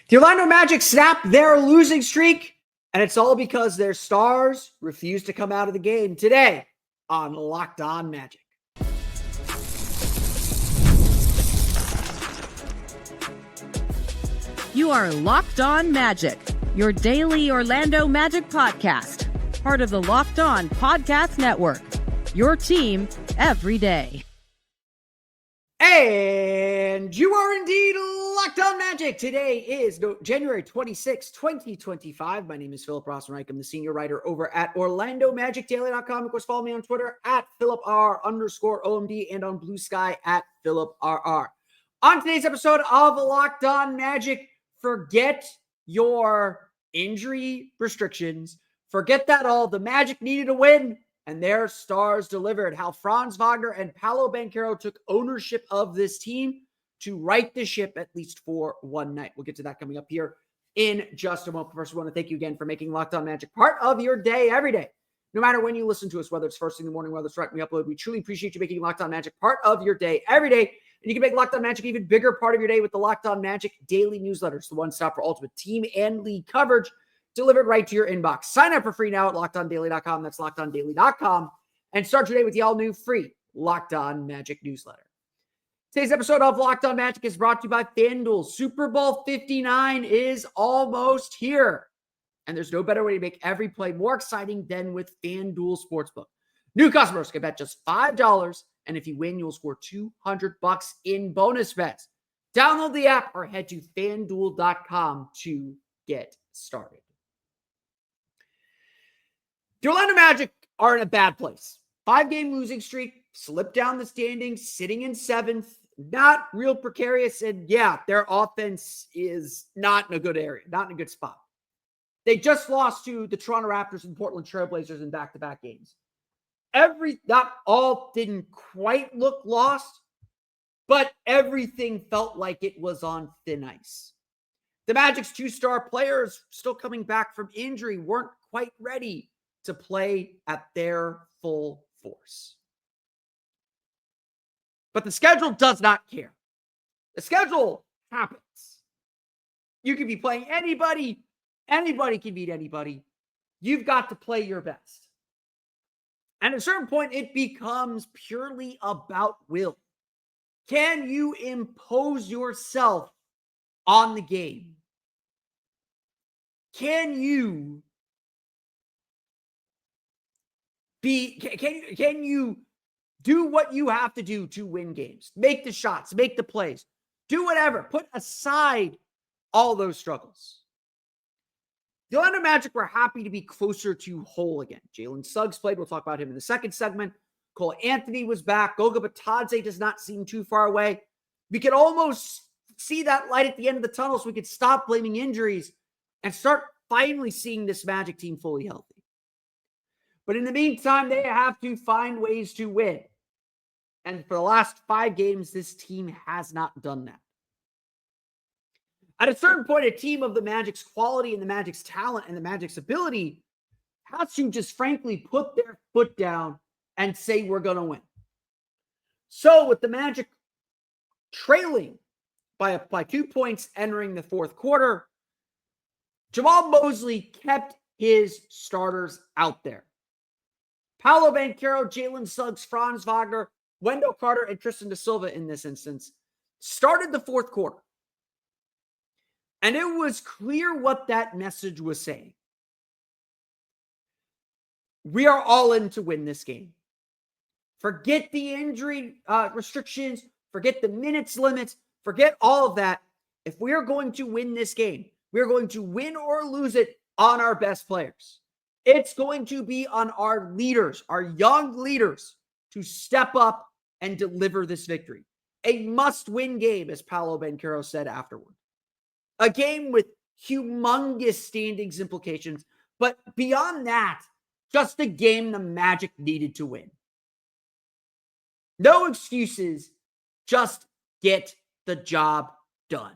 The Orlando Magic snap their losing streak, and it's all because their stars refuse to come out of the game today on Locked On Magic. You are Locked On Magic, your daily Orlando Magic podcast, part of the Locked On Podcast Network, your team every day. And you are indeed Locked On Magic. Today is January 26, 2025. My name is Philip Rossman-Reich. I'm the senior writer over at OrlandoMagicDaily.com. Of course, follow me on Twitter at PhilipR_OMD and on Blue Sky at PhilipRR. On today's episode of Locked On Magic, forget your injury restrictions. Forget that all. The Magic needed a win, and their stars delivered. How Franz Wagner and Paolo Banchero took ownership of this team to right the ship, at least for one night. We'll get to that coming up here in just a moment. First, I want to thank you again for making Locked On Magic part of your day every day. No matter when you listen to us, whether it's first thing in the morning, whether it's right when we upload, we truly appreciate you making Locked On Magic part of your day every day. And you can make Locked On Magic even bigger part of your day with the Locked On Magic daily newsletters, the one-stop for ultimate team and league coverage delivered right to your inbox. Sign up for free now at LockedOnDaily.com. That's LockedOnDaily.com. And start your day with the all-new free Locked On Magic newsletter. Today's episode of Locked On Magic is brought to you by FanDuel. Super Bowl 59 is almost here. And there's no better way to make every play more exciting than with FanDuel Sportsbook. New customers can bet just $5, and if you win, you'll score $200 in bonus bets. Download the app or head to FanDuel.com to get started. The Orlando Magic are in a bad place. 5-game losing streak, slipped down the standings, sitting in 7th, not real precarious, and yeah, their offense is not in a good area, not in a good spot. They just lost to the Toronto Raptors and Portland Trailblazers in back-to-back games. Not all didn't quite look lost, but everything felt like it was on thin ice. The Magic's 2-star players, still coming back from injury, weren't quite ready to play at their full force. But the schedule does not care. The schedule happens. You can be playing anybody. Anybody can beat anybody. You've got to play your best. And at a certain point, it becomes purely about will. Can you impose yourself on the game? Can you can you do what you have to do to win games? Make the shots, make the plays, do whatever. Put aside all those struggles. The Orlando Magic were happy to be closer to whole again. Jalen Suggs played. We'll talk about him in the second segment. Cole Anthony was back. Goga Bitadze does not seem too far away. We could almost see that light at the end of the tunnel so we could stop blaming injuries and start finally seeing this Magic team fully healthy. But in the meantime, they have to find ways to win. And for the last 5 games, this team has not done that. At a certain point, a team of the Magic's quality and the Magic's talent and the Magic's ability has to just frankly put their foot down and say, we're going to win. So with the Magic trailing by 2 points entering the fourth quarter, Jamal Mosley kept his starters out there. Paolo Banchero, Jalen Suggs, Franz Wagner, Wendell Carter, and Tristan da Silva in this instance started the fourth quarter. And it was clear what that message was saying. We are all in to win this game. Forget the injury restrictions. Forget the minutes limits. Forget all of that. If we are going to win this game, we are going to win or lose it on our best players. It's going to be on our leaders, our young leaders, to step up and deliver this victory. A must-win game, as Paolo Banchero said afterward. A game with humongous standings implications, but beyond that, just a game the Magic needed to win. No excuses, just get the job done.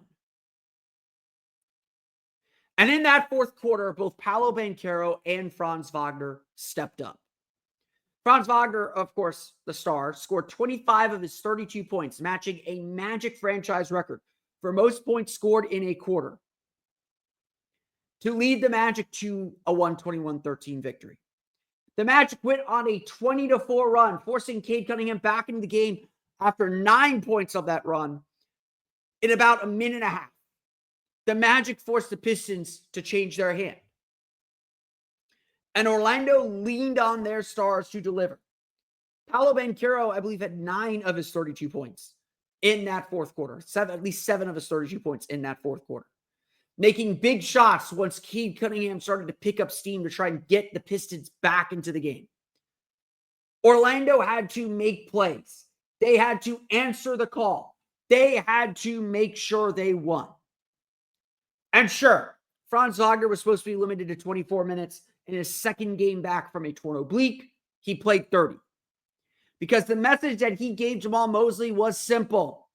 And in that fourth quarter, both Paolo Banchero and Franz Wagner stepped up. Franz Wagner, of course, the star, scored 25 of his 32 points, matching a Magic franchise record for most points scored in a quarter. to lead the Magic to a 121-13 victory. The Magic went on a 20-4 run, forcing Cade Cunningham back into the game after 9 points of that run in about a minute and a half. The Magic forced the Pistons to change their hand. And Orlando leaned on their stars to deliver. Paolo Banchero, I believe, had 9 of his 32 points in that fourth quarter. At least 7 of his 32 points in that fourth quarter. Making big shots once Cade Cunningham started to pick up steam to try and get the Pistons back into the game. Orlando had to make plays. They had to answer the call. They had to make sure they won. And sure, Franz Wagner was supposed to be limited to 24 minutes in his second game back from a torn oblique. He played 30. Because the message that he gave Jamal Mosley was simple.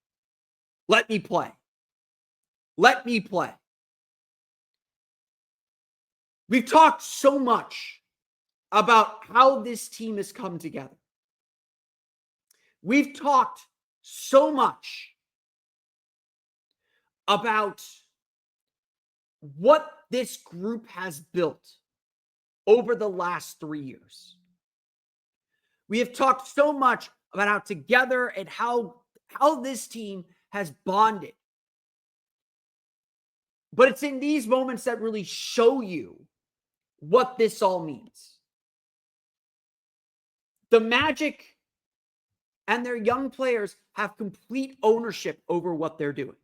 Let me play. Let me play. We've talked so much about how this team has come together. We've talked so much about what this group has built over the last 3 years. We have talked so much about how together and how this team has bonded. But it's in these moments that really show you what this all means. The Magic and their young players have complete ownership over what they're doing.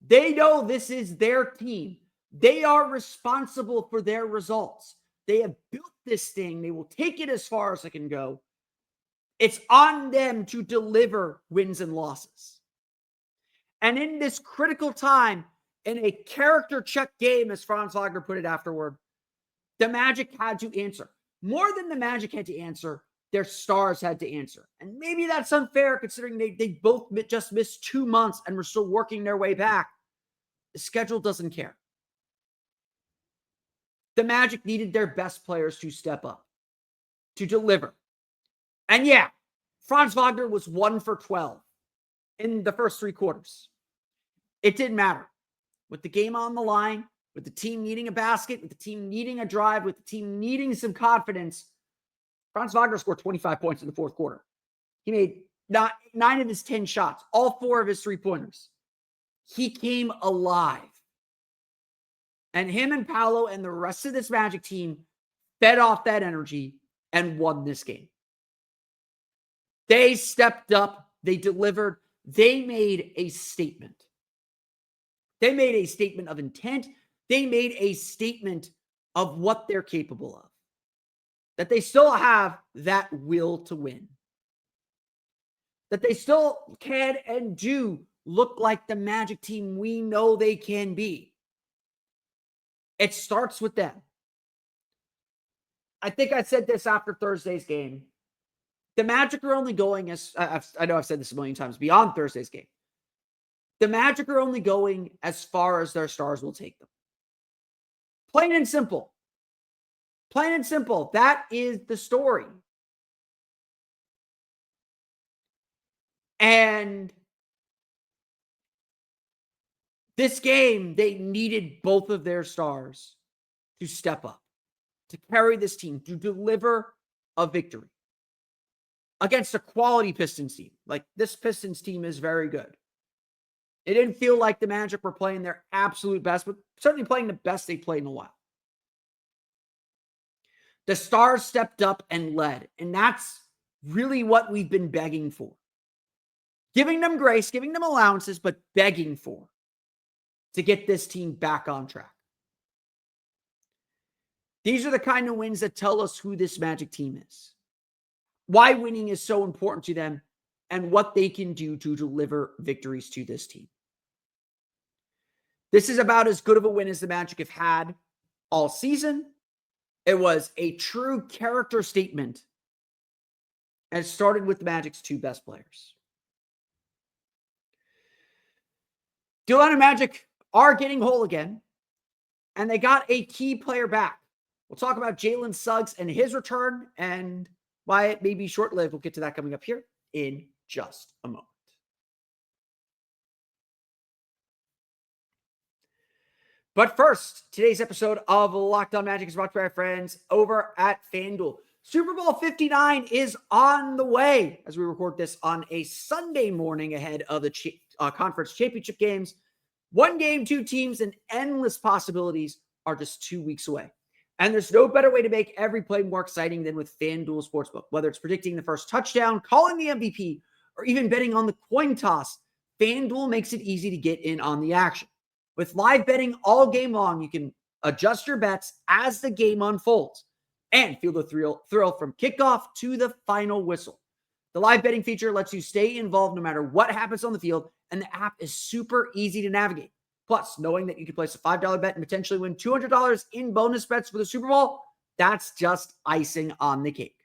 They know this is their team. They are responsible for their results. They have built this thing. They will take it as far as it can go. It's on them to deliver wins and losses. And in this critical time, in a character check game, as Franz Wagner put it afterward, the Magic had to answer. More than the Magic had to answer, their stars had to answer. And maybe that's unfair considering they both just missed 2 months and were still working their way back. The schedule doesn't care. The Magic needed their best players to step up, to deliver. And yeah, Franz Wagner was 1 for 12 in the first 3 quarters. It didn't matter. With the game on the line, with the team needing a basket, with the team needing a drive, with the team needing some confidence, Franz Wagner scored 25 points in the fourth quarter. He made 9 of his 10 shots, all 4 of his 3-pointers. He came alive. And him and Paolo and the rest of this Magic team fed off that energy and won this game. They stepped up. They delivered. They made a statement. They made a statement of intent. They made a statement of what they're capable of. That they still have that will to win. That they still can and do look like the Magic team we know they can be. It starts with them. I think I said this after Thursday's game. The Magic are only going as, I know I've said this a million times, beyond Thursday's game. The Magic are only going as far as their stars will take them. Plain and simple. Plain and simple. That is the story. And this game, they needed both of their stars to step up, to carry this team, to deliver a victory against a quality Pistons team. Like, this Pistons team is very good. It didn't feel like the Magic were playing their absolute best, but certainly playing the best they played in a while. The stars stepped up and led, and that's really what we've been begging for. Giving them grace, giving them allowances, but begging for to get this team back on track. These are the kind of wins that tell us who this Magic team is, why winning is so important to them, and what they can do to deliver victories to this team. This is about as good of a win as the Magic have had all season. It was a true character statement, and it started with the Magic's 2 best players. The Orlando Magic are getting whole again, and they got a key player back. We'll talk about Jalen Suggs and his return and why it may be short-lived. We'll get to that coming up here in just a moment. But first, today's episode of Locked On Magic is brought to you by our friends over at FanDuel. Super Bowl 59 is on the way as we record this on a Sunday morning ahead of the conference championship games. One game, two teams, and endless possibilities are just 2 weeks away. And there's no better way to make every play more exciting than with FanDuel Sportsbook. Whether it's predicting the first touchdown, calling the MVP, or even betting on the coin toss, FanDuel makes it easy to get in on the action. With live betting all game long, you can adjust your bets as the game unfolds and feel the thrill from kickoff to the final whistle. The live betting feature lets you stay involved no matter what happens on the field, and the app is super easy to navigate. Plus, knowing that you can place a $5 bet and potentially win $200 in bonus bets for the Super Bowl, that's just icing on the cake.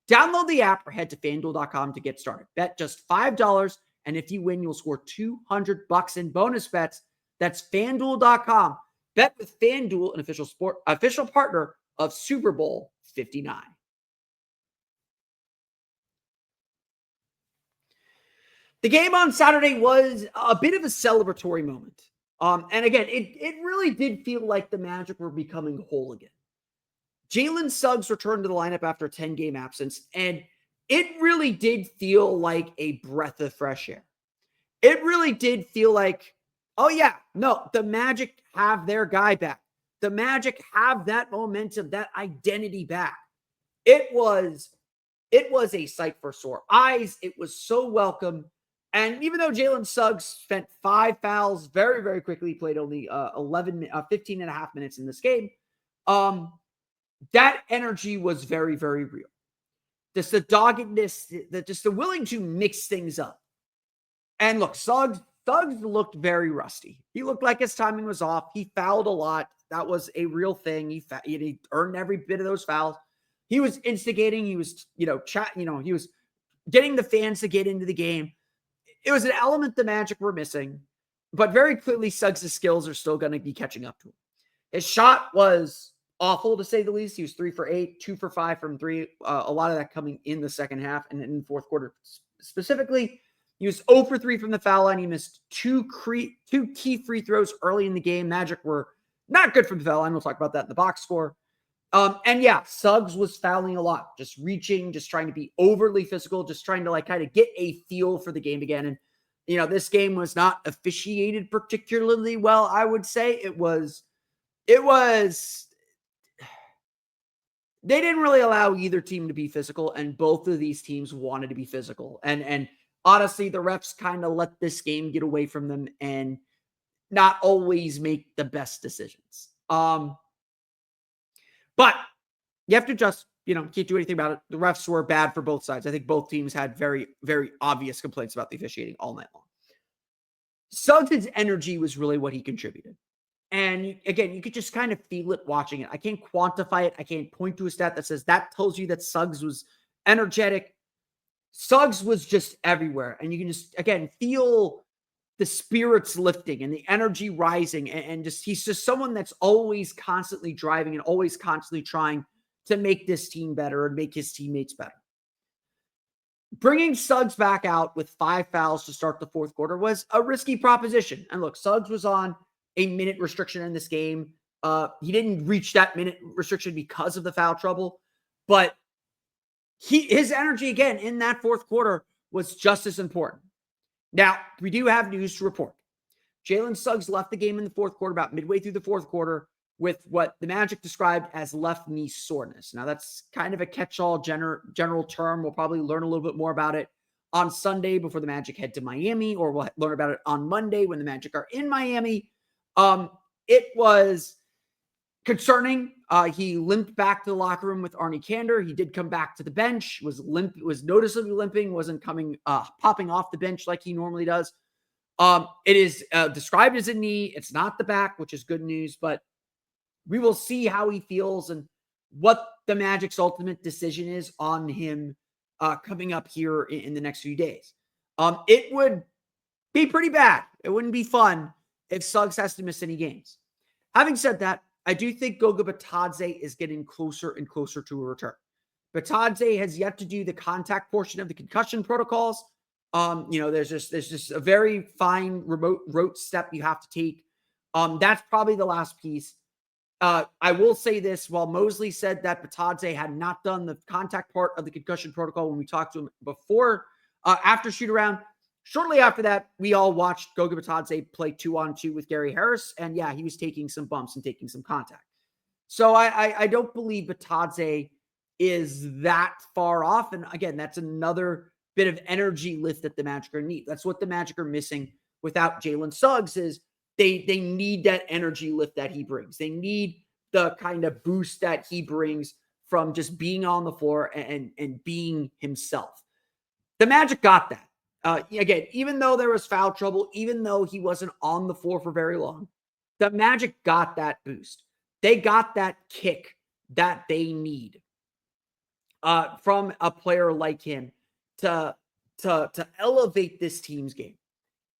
Download the app or head to FanDuel.com to get started. Bet just $5, and if you win, you'll score $200 in bonus bets. That's FanDuel.com. Bet with FanDuel, an official partner of Super Bowl 59. The game on Saturday was a bit of a celebratory moment. And again, it really did feel like the Magic were becoming whole again. Jalen Suggs returned to the lineup after a 10-game absence, and it really did feel like a breath of fresh air. It really did feel like, oh yeah, no, the Magic have their guy back. The Magic have that momentum, that identity back. It was a sight for sore eyes. It was so welcome. And even though Jalen Suggs spent 5 fouls very, very quickly, played only 15 and a half minutes in this game, that energy was very, very real. Just the doggedness, just the willing to mix things up. And look, Suggs looked very rusty. He looked like his timing was off. He fouled a lot. That was a real thing. He earned every bit of those fouls. He was instigating. He was, he was getting the fans to get into the game. It was an element the Magic were missing, but very clearly Suggs' skills are still going to be catching up to him. His shot was awful, to say the least. He was 3 for 8, 2 for 5 from three. A lot of that coming in the second half and in the fourth quarter specifically. He was 0 for 3 from the foul line. He missed two key free throws early in the game. Magic were not good from the foul line. We'll talk about that in the box score. And yeah, Suggs was fouling a lot, just reaching, just trying to be overly physical, just trying to kind of get a feel for the game again. And, this game was not officiated particularly well, I would say. It was, they didn't really allow either team to be physical, and both of these teams wanted to be physical. And honestly, the refs kind of let this game get away from them and not always make the best decisions. But you have to just, can't do anything about it. The refs were bad for both sides. I think both teams had very, very obvious complaints about the officiating all night long. Suggs' energy was really what he contributed. And again, you could just kind of feel it watching it. I can't quantify it. I can't point to a stat that says that tells you that Suggs was energetic. Suggs was just everywhere. And you can just, again, feel the spirits lifting and the energy rising. And just, he's just someone that's always constantly driving and always constantly trying to make this team better and make his teammates better. Bringing Suggs back out with 5 fouls to start the fourth quarter was a risky proposition. And look, Suggs was on a minute restriction in this game. He didn't reach that minute restriction because of the foul trouble, but his energy again in that fourth quarter was just as important. Now, we do have news to report. Jalen Suggs left the game in the fourth quarter, about midway through the fourth quarter, with what the Magic described as left knee soreness. Now, that's kind of a catch-all general term. We'll probably learn a little bit more about it on Sunday before the Magic head to Miami, or we'll learn about it on Monday when the Magic are in Miami. It was concerning. He limped back to the locker room with Arnie Kander. He did come back to the bench, was noticeably limping, wasn't popping off the bench like he normally does. It is described as a knee. It's not the back, which is good news, but we will see how he feels and what the Magic's ultimate decision is on him coming up here in the next few days. It would be pretty bad. It wouldn't be fun if Suggs has to miss any games. Having said that, I do think Goga Bitadze is getting closer and closer to a return. Bitadze has yet to do the contact portion of the concussion protocols. There's just a very fine rote step you have to take That's probably the last piece. I will say this, while Mosley said that Batadze had not done the contact part of the concussion protocol when we talked to him before, after shoot around, shortly after that, we all watched Goga Batadze play 2-on-2 with Gary Harris. And yeah, he was taking some bumps and taking some contact. So I don't believe Batadze is that far off. And again, that's another bit of energy lift that the Magic are need. That's what the Magic are missing without Jalen Suggs is they need that energy lift that he brings. They need the kind of boost that he brings from just being on the floor and being himself. The Magic got that. Again, even though there was foul trouble, even though he wasn't on the floor for very long, the Magic got that boost. They got that kick that they need from a player like him to elevate this team's game.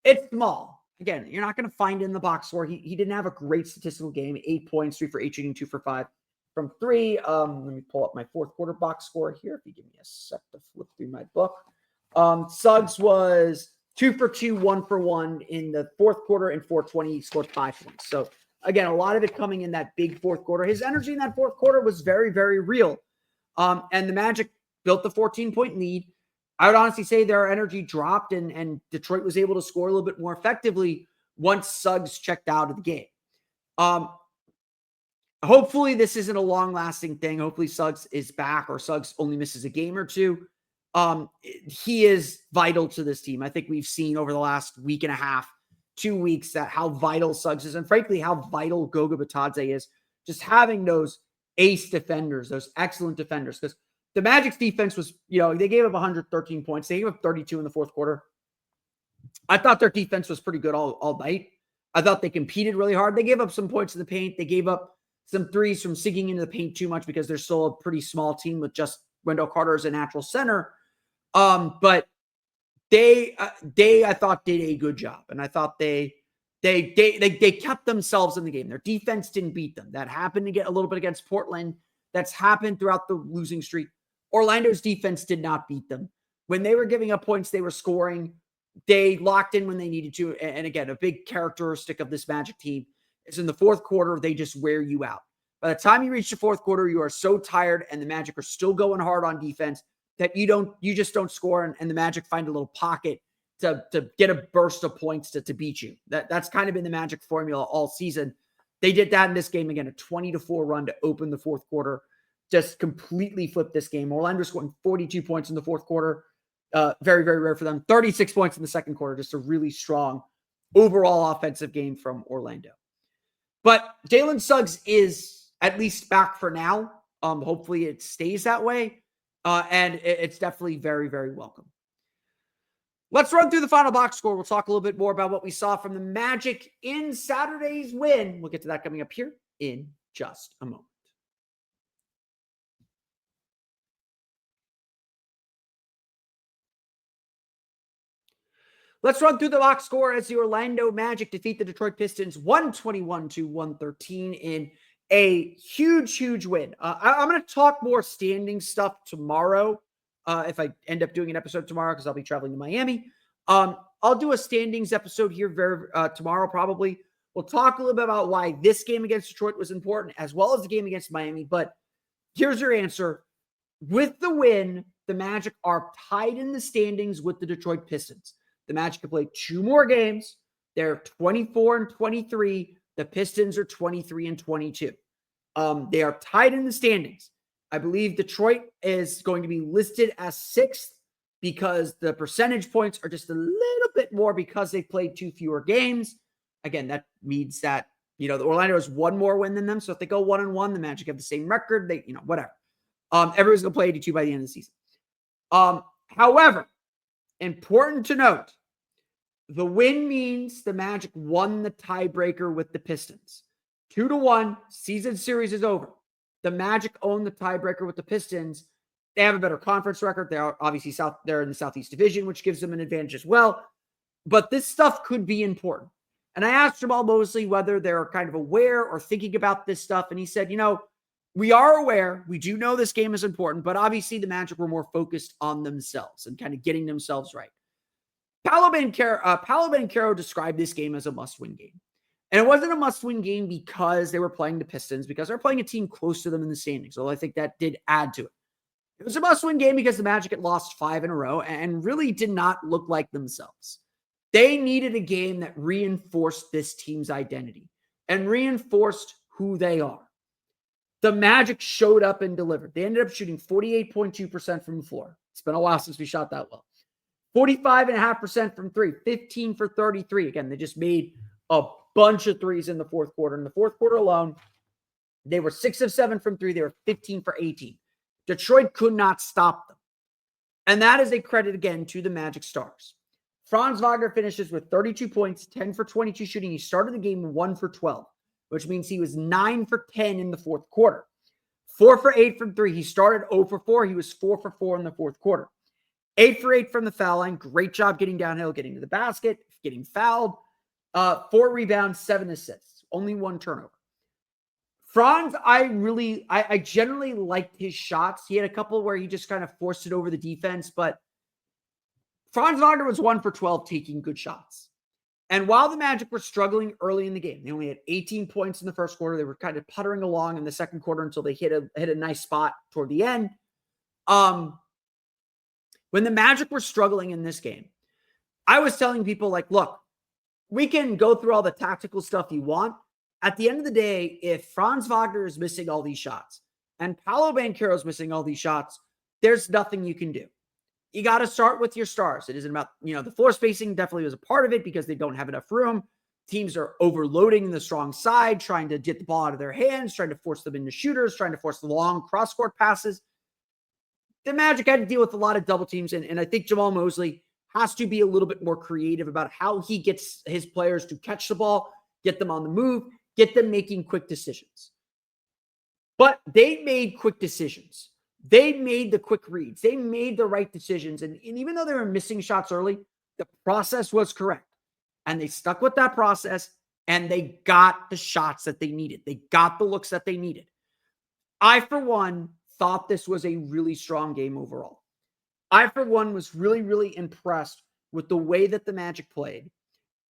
It's small. Again, you're not going to find it in the box score. He didn't have a great statistical game. 8 points, 3 for 8 shooting, 2 for 5 from 3. Let me pull up my fourth quarter box score here. If you give me a sec to flip through my book. Suggs was 2 for 2, 1 for 1 in the fourth quarter, and 420. He scored 5 points. So again, a lot of it coming in that big fourth quarter. His energy in that fourth quarter was very, very real. And the Magic built the 14-point lead. I would honestly say their energy dropped and Detroit was able to score a little bit more effectively once Suggs checked out of the game. Hopefully this isn't a long-lasting thing. Hopefully Suggs is back or Suggs only misses a game or two. He is vital to this team. I think we've seen over the last week and a half, 2 weeks, that how vital Suggs is and frankly how vital Goga Batadze is. Just having those ace defenders, those excellent defenders, because the Magic's defense was, they gave up 113 points. They gave up 32 in the fourth quarter. I thought their defense was pretty good all night. I thought they competed really hard. They gave up some points in the paint. They gave up some threes from sinking into the paint too much because they're still a pretty small team with just Wendell Carter as a natural center. But they I thought did a good job. And I thought they kept themselves in the game. Their defense didn't beat them. That happened to get a little bit against Portland. That's happened throughout the losing streak. Orlando's defense did not beat them. When they were giving up points, they were scoring. They locked in when they needed to. And again, a big characteristic of this Magic team is in the fourth quarter, they just wear you out. By the time you reach the fourth quarter, you are so tired and the Magic are still going hard on defense that you just don't score. And the Magic find a little pocket to get a burst of points to beat you. That's kind of been the Magic formula all season. They did that in this game again, a 20-4 run to open the fourth quarter. Just completely flipped this game. Orlando scoring 42 points in the fourth quarter. Very, very rare for them. 36 points in the second quarter. Just a really strong overall offensive game from Orlando. But Jalen Suggs is at least back for now. Hopefully it stays that way. And it's definitely very, very welcome. Let's run through the final box score. We'll talk a little bit more about what we saw from the Magic in Saturday's win. We'll get to that coming up here in just a moment. Let's run through the box score as the Orlando Magic defeat the Detroit Pistons 121-113 in a huge, huge win. I'm going to talk more standing stuff tomorrow if I end up doing an episode tomorrow because I'll be traveling to Miami. I'll do a standings episode here tomorrow probably. We'll talk a little bit about why this game against Detroit was important as well as the game against Miami. But here's your answer. With the win, the Magic are tied in the standings with the Detroit Pistons. The Magic have played 2 more games. They're 24-23. The Pistons are 23-22. They are tied in the standings. I believe Detroit is going to be listed as 6th because the percentage points are just a little bit more because they played 2 fewer games. Again, that means that, the Orlando has 1 more win than them. So if they go 1-1, the Magic have the same record. They, whatever. Everyone's going to play 82 by the end of the season. However, important to note, the win means the Magic won the tiebreaker with the Pistons. 2-1, season series is over. The Magic own the tiebreaker with the Pistons. They have a better conference record. They are obviously they're in the Southeast Division, which gives them an advantage as well. But this stuff could be important. And I asked Jamal Mosley whether they're kind of aware or thinking about this stuff. And he said, we are aware. We do know this game is important, but obviously the Magic were more focused on themselves and kind of getting themselves right. Paolo Banchero described this game as a must-win game. And it wasn't a must-win game because they were playing the Pistons, because they're playing a team close to them in the standings. So I think that did add to it. It was a must-win game because the Magic had lost 5 in a row and really did not look like themselves. They needed a game that reinforced this team's identity and reinforced who they are. The Magic showed up and delivered. They ended up shooting 48.2% from the floor. It's been a while since we shot that well. 45.5% from three, 15 for 33. Again, they just made a bunch of threes in the fourth quarter. In the fourth quarter alone, they were 6 of 7 from three. They were 15 for 18. Detroit could not stop them. And that is a credit again to the Magic stars. Franz Wagner finishes with 32 points, 10 for 22 shooting. He started the game 1 for 12, which means he was 9 for 10 in the fourth quarter. 4 for 8 from three. He started 0 for 4. He was 4 for 4 in the fourth quarter. 8 for 8 from the foul line. Great job getting downhill, getting to the basket, getting fouled. 4 rebounds, 7 assists. Only 1 turnover. Franz, I generally liked his shots. He had a couple where he just kind of forced it over the defense, but Franz Wagner was 1 for 12 taking good shots. And while the Magic were struggling early in the game, they only had 18 points in the first quarter. They were kind of puttering along in the second quarter until they hit a nice spot toward the end. When the Magic were struggling in this game, I was telling people like, look, we can go through all the tactical stuff you want. At the end of the day, if Franz Wagner is missing all these shots and Paolo Banchero is missing all these shots, there's nothing you can do. You got to start with your stars. It isn't about, the floor spacing definitely was a part of it because they don't have enough room. Teams are overloading the strong side, trying to get the ball out of their hands, trying to force them into shooters, trying to force the long cross-court passes. The Magic had to deal with a lot of double teams, and I think Jamal Mosley has to be a little bit more creative about how he gets his players to catch the ball, get them on the move, get them making quick decisions. But they made quick decisions. They made the quick reads. They made the right decisions. And even though they were missing shots early, the process was correct. And they stuck with that process, and they got the shots that they needed. They got the looks that they needed. I, for one, thought this was a really strong game overall. I, for one, was really, really impressed with the way that the Magic played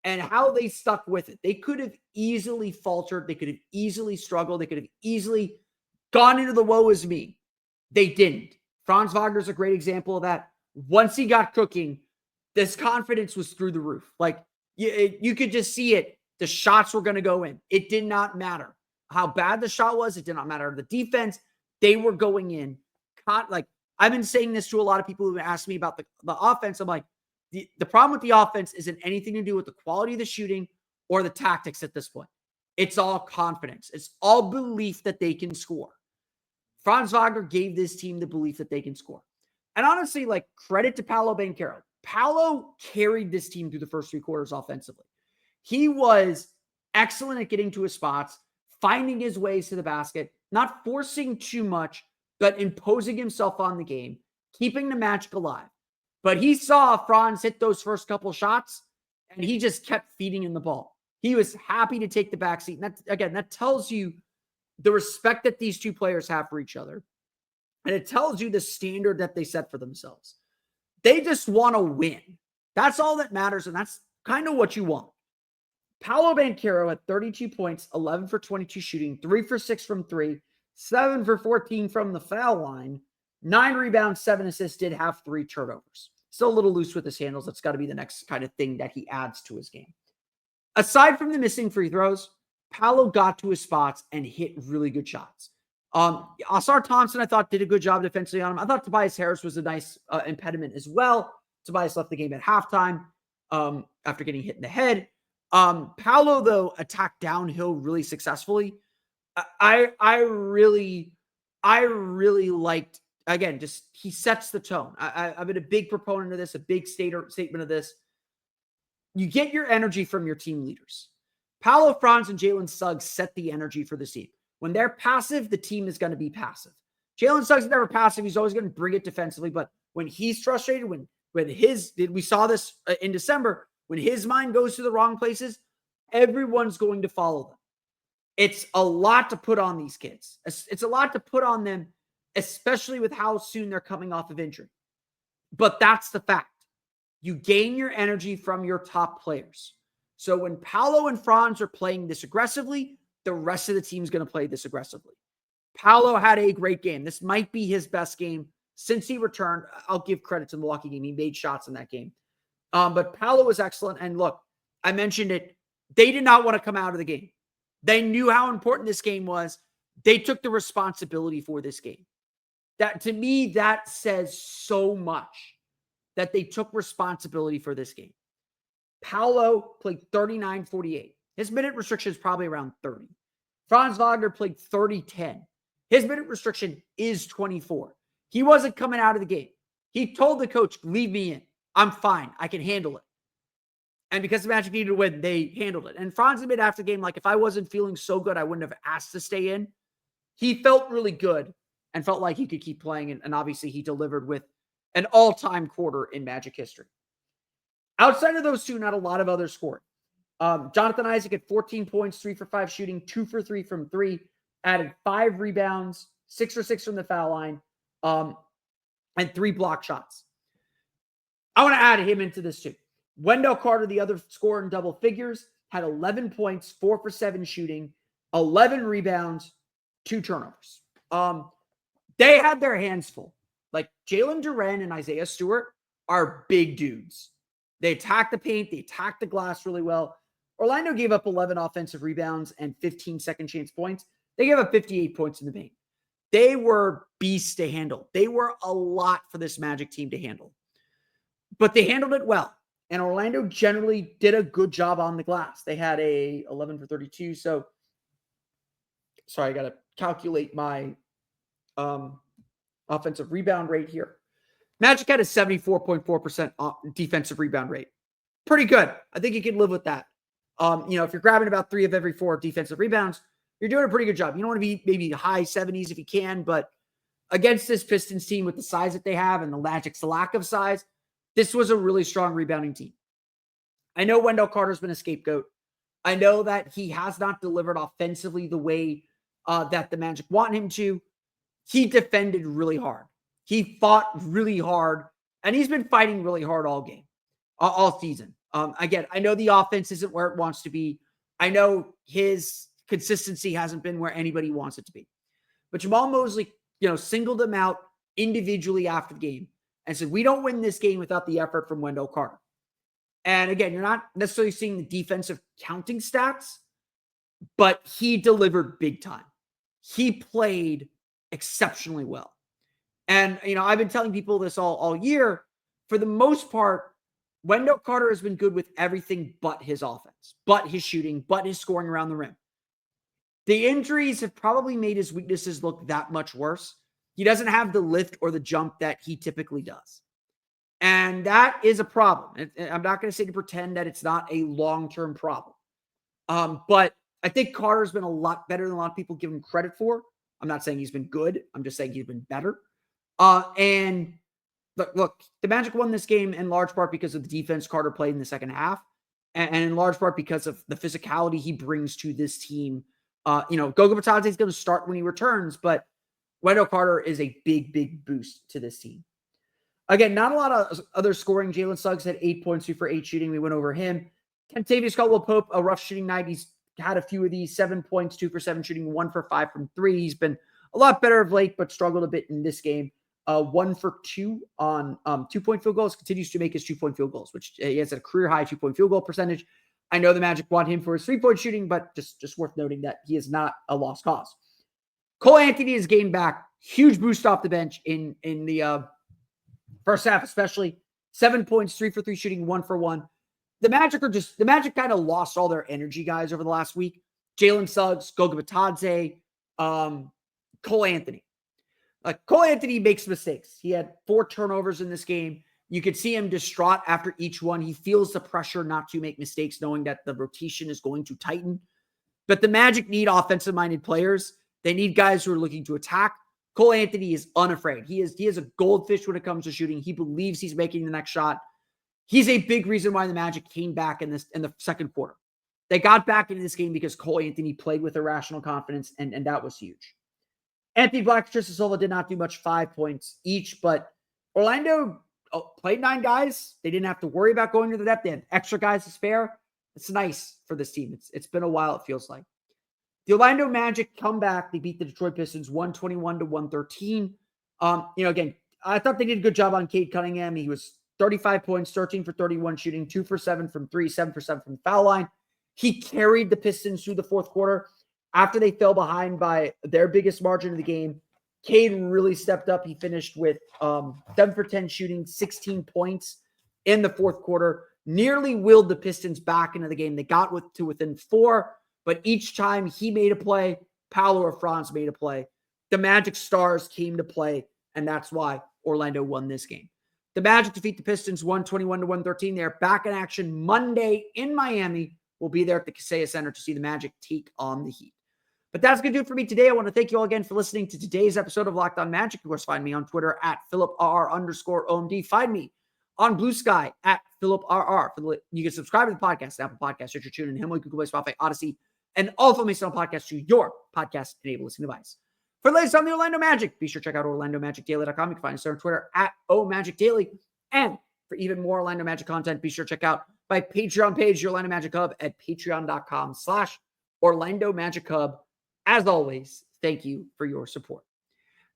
and how they stuck with it. They could have easily faltered. They could have easily struggled. They could have easily gone into the woe is me. They didn't. Franz Wagner is a great example of that. Once he got cooking, this confidence was through the roof. Like you could just see it. The shots were going to go in. It did not matter how bad the shot was. It did not matter the defense. They were going in. Like I've been saying this to a lot of people who ask me about the offense. I'm like, the problem with the offense isn't anything to do with the quality of the shooting or the tactics at this point. It's all confidence. It's all belief that they can score. Franz Wagner gave this team the belief that they can score. And honestly, like credit to Paolo Banchero. Paolo carried this team through the first 3 quarters offensively. He was excellent at getting to his spots, finding his ways to the basket, not forcing too much, but imposing himself on the game, keeping the Magic alive. But he saw Franz hit those first couple shots, and he just kept feeding him the ball. He was happy to take the backseat. And that tells you the respect that these two players have for each other. And it tells you the standard that they set for themselves. They just want to win. That's all that matters, and that's kind of what you want. Paolo Banchero had 32 points, 11 for 22 shooting, 3 for 6 from 3, 7 for 14 from the foul line, 9 rebounds, 7 assists, did have 3 turnovers. Still a little loose with his handles. That's got to be the next kind of thing that he adds to his game. Aside from the missing free throws, Paolo got to his spots and hit really good shots. Asar Thompson, I thought, did a good job defensively on him. I thought Tobias Harris was a nice impediment as well. Tobias left the game at halftime after getting hit in the head. Paolo, though, attacked downhill really successfully. I really liked, again, just he sets the tone. I've been a big proponent of this, a big statement of this. You get your energy from your team leaders. Paolo, Franz, and Jalen Suggs set the energy for the team. When they're passive, the team is going to be passive. Jalen Suggs is never passive. He's always going to bring it defensively. But when he's frustrated, we saw this in December, when his mind goes to the wrong places, everyone's going to follow them. It's a lot to put on these kids. It's a lot to put on them, especially with how soon they're coming off of injury. But that's the fact. You gain your energy from your top players. So when Paolo and Franz are playing this aggressively, the rest of the team's going to play this aggressively. Paolo had a great game. This might be his best game since he returned. I'll give credit to the Milwaukee game. He made shots in that game. But Paolo was excellent. And look, I mentioned it. They did not want to come out of the game. They knew how important this game was. They took the responsibility for this game. That, to me, that says so much that they took responsibility for this game. Paolo played 39-48. His minute restriction is probably around 30. Franz Wagner played 30-10. His minute restriction is 24. He wasn't coming out of the game. He told the coach, leave me in. I'm fine. I can handle it. And because the Magic needed to win, they handled it. And Franz admitted after the game, like, if I wasn't feeling so good, I wouldn't have asked to stay in. He felt really good and felt like he could keep playing. And obviously he delivered with an all-time quarter in Magic history. Outside of those two, not a lot of other scoring. Jonathan Isaac had 14 points, 3 for 5 shooting, 2 for 3 from 3, added 5 rebounds, 6 for 6 from the foul line, and 3 block shots. I want to add him into this too. Wendell Carter, the other scorer in double figures, had 11 points, 4 for 7 shooting, 11 rebounds, 2 turnovers. They had their hands full. Like, Jalen Duren and Isaiah Stewart are big dudes. They attack the paint. They attack the glass really well. Orlando gave up 11 offensive rebounds and 15 second chance points. They gave up 58 points in the paint. They were beasts to handle. They were a lot for this Magic team to handle. But they handled it well. And Orlando generally did a good job on the glass. They had a 11 for 32. So, sorry, I got to calculate my offensive rebound rate here. Magic had a 74.4% defensive rebound rate. Pretty good. I think you can live with that. If you're grabbing about 3 of every 4 defensive rebounds, you're doing a pretty good job. You don't want to be maybe high 70s if you can, but against this Pistons team with the size that they have and the Magic's lack of size, this was a really strong rebounding team. I know Wendell Carter's been a scapegoat. I know that he has not delivered offensively the way that the Magic want him to. He defended really hard. He fought really hard, and he's been fighting really hard all game, all season. Again, I know the offense isn't where it wants to be. I know his consistency hasn't been where anybody wants it to be. But Jamal Mosley, singled him out individually after the game and said, we don't win this game without the effort from Wendell Carter. And again, you're not necessarily seeing the defensive counting stats, but he delivered big time. He played exceptionally well. And, I've been telling people this all year. For the most part, Wendell Carter has been good with everything but his offense, but his shooting, but his scoring around the rim. The injuries have probably made his weaknesses look that much worse. He doesn't have the lift or the jump that he typically does. And that is a problem. I'm not going to say to pretend that it's not a long-term problem. But I think Carter's been a lot better than a lot of people give him credit for. I'm not saying he's been good. I'm just saying he's been better. And look, the Magic won this game in large part because of the defense Carter played in the second half, and in large part because of the physicality he brings to this team. Goga Bitadze is going to start when he returns, but Wendell Carter is a big, big boost to this team. Again, not a lot of other scoring. Jalen Suggs had 8 points, 2 for 8 shooting. We went over him. Kentavious Caldwell-Pope, a rough shooting night. He's had a few of these, 7 points, 2 for 7 shooting, 1 for 5 from 3. He's been a lot better of late, but struggled a bit in this game. 1 for 2 on 2-point field goals, continues to make his 2-point field goals, which he has a career high 2-point field goal percentage. I know the Magic want him for his 3-point shooting, but just worth noting that he is not a lost cause. Cole Anthony has gained back. Huge boost off the bench in the first half, especially 7 points, 3 for 3 shooting, 1 for 1. The Magic kind of lost all their energy guys over the last week. Jalen Suggs, Goga Bitadze, Cole Anthony. Cole Anthony makes mistakes. He had 4 turnovers in this game. You could see him distraught after each one. He feels the pressure not to make mistakes, knowing that the rotation is going to tighten. But the Magic need offensive-minded players. They need guys who are looking to attack. Cole Anthony is unafraid. He is a goldfish when it comes to shooting. He believes he's making the next shot. He's a big reason why the Magic came back in the second quarter. They got back into this game because Cole Anthony played with irrational confidence, and that was huge. Anthony Black and Tristan Silva did not do much, 5 points each, but Orlando played 9 guys. They didn't have to worry about going to the depth. They had extra guys to spare. It's nice for this team. It's been a while, it feels like. The Orlando Magic come back. They beat the Detroit Pistons 121-113. Again, I thought they did a good job on Cade Cunningham. He was 35 points, 13 for 31 shooting, 2 for 7 from 3, 7 for 7 from the foul line. He carried the Pistons through the fourth quarter. After they fell behind by their biggest margin of the game, Cade really stepped up. He finished with 7 for 10 shooting, 16 points in the fourth quarter. Nearly willed the Pistons back into the game. They got to within 4, but each time he made a play, Paolo or Franz made a play. The Magic stars came to play, and that's why Orlando won this game. The Magic defeat the Pistons 121-113. They're back in action Monday in Miami. We'll be there at the Kaseya Center to see the Magic take on the Heat. But that's going to do it for me today. I want to thank you all again for listening to today's episode of Locked On Magic. Of course, find me on Twitter at PhilipRR_OMD. Find me on Blue Sky at PhilipRR. You can subscribe to the podcast, Apple Podcasts, Stitcher, TuneIn, Himalaya, Google Play, Spotify, Odyssey, and all of them on podcast to your podcast-enabled listening device. For the latest on the Orlando Magic, be sure to check out OrlandoMagicDaily.com. You can find us there on Twitter at OMagicDaily. And for even more Orlando Magic content, be sure to check out my Patreon page, the Orlando Magic Hub, at patreon.com/Orlando Magic Hub. As always, thank you for your support.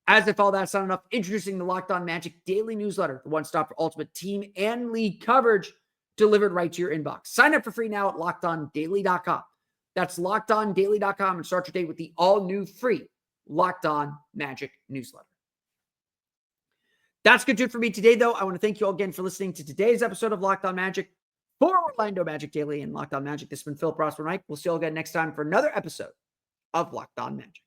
As if all that's not enough, introducing the Locked On Magic Daily Newsletter, the one-stop for ultimate team and league coverage delivered right to your inbox. Sign up for free now at LockedOnDaily.com. That's LockedOnDaily.com and start your day with the all-new free Locked On Magic newsletter. That's good to do it for me today, though. I want to thank you all again for listening to today's episode of Locked On Magic. For Orlando Magic Daily and Locked On Magic, this has been Philip Rossman-Reich. We'll see you all again next time for another episode of Locked On Magic.